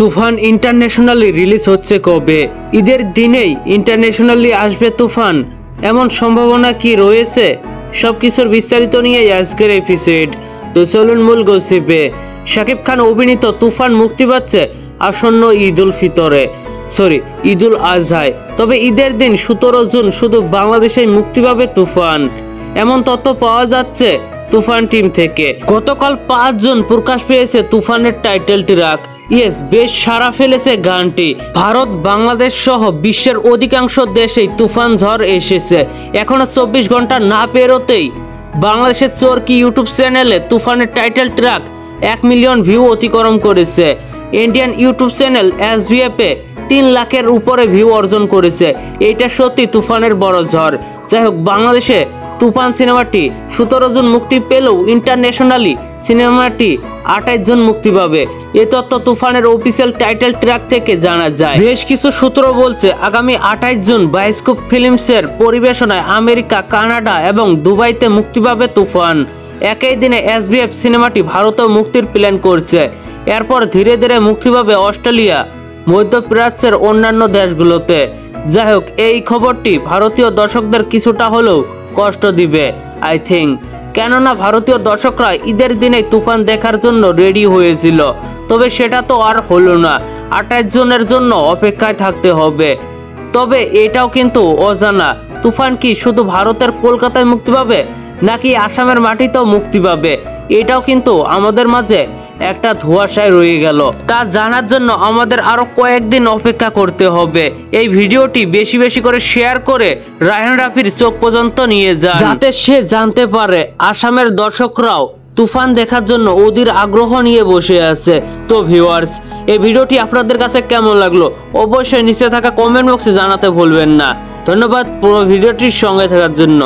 তুফান internationally release হচ্ছে কবে? ঈদের দিনেই ইন্টারন্যাশনালি আসবে তুফান, এমন সম্ভাবনা কি রয়েছে? সবকিছুর বিস্তারিত নিয়ে আজকের এপিসোড। তো চলুন মূল গসিপে। শাকিব খান অভিনীত তুফান মুক্তি পাচ্ছে আসন্ন ঈদুল আজহায়। তবে ঈদের দিন 17 জুন শুধু বাংলাদেশেই মুক্তি পাবে তুফান, এমন তথ্য পাওয়া যাচ্ছে তুফান টিম থেকে। গতকাল 5 জুন প্রকাশ পেয়েছে তুফানের টাইটেল ট্র্যাক। বেশ সাড়া ফেলেছে গানটি। ভারত, বাংলাদেশ সহ বিশ্বের অধিকাংশ দেশেই তুফান ঝড় এসেছে। এখনো 24 ঘন্টা না পেরোতেই বাংলাদেশের চরকি ইউটিউব চ্যানেলে তুফানের টাইটেল ট্র্যাক 1 মিলিয়ন ভিউ অতিক্রম করেছে। ইন্ডিয়ান ইউটিউব চ্যানেল SVF এ 3 লাখের উপরে ভিউ অর্জন করেছে। এইটা সত্যি তুফানের বড় ঝড়। যাই হোক, বাংলাদেশে তুফান সিনেমাটি 17 জুন মুক্তি পেলেও ইন্টারন্যাশনালি সিনেমাটি 28 জুন মুক্তি পাবে। এই তথ্য তুফানের অফিসিয়াল টাইটেল ট্র্যাক থেকে জানা যায়। বেশ কিছু সূত্র বলছে আগামী 28 জুন বায়োস্কোপ ফিল্মসের পরিবেশনায় আমেরিকা, কানাডা এবং দুবাইতে মুক্তি পাবে তুফান। একই দিনে SVF সিনেমাটি ভারতেও মুক্তির প্ল্যান করছে। এরপর ধীরে ধীরে মুক্তি পাবে অস্ট্রেলিয়া, মধ্যপ্রাচ্যের অন্যান্য দেশগুলোতে। যাই হোক, এই খবরটি ভারতীয় দর্শকদের কিছুটা হলেও কষ্ট দিবে আই থিঙ্ক, কেননা ভারতীয় দর্শকরা ঈদের দিনে তুফান দেখার জন্য রেডি হয়েছিল। তবে সেটা তো আর হলো না। 28 জনের জন্য অপেক্ষায় থাকতে হবে। তবে এটাও কিন্তু অজানা, তুফান কি শুধু ভারতের কলকাতায় মুক্তি পাবে নাকি আসামের মাটিতেও মুক্তি পাবে, এটাও কিন্তু আমাদের মাঝে একটা ধোঁয়াশায় রয়ে গেল। তা জানার জন্য আমাদের আরো কয়েকদিন অপেক্ষা করতে হবে। এই ভিডিওটি বেশি বেশি করে শেয়ার করে রায়হান রাফির চোখ পর্যন্ত নিয়ে যান, যাতে সে জানতে পারে আসামের দর্শকরাও তুফান দেখার জন্য অধীর আগ্রহ নিয়ে বসে আছে। তো ভিউয়ার্স, এই ভিডিওটি আপনাদের কাছে কেমন লাগলো অবশ্যই নিচে থাকা কমেন্ট বক্সে জানাতে ভুলবেন না। ধন্যবাদ পুরো ভিডিওটির সঙ্গে থাকার জন্য।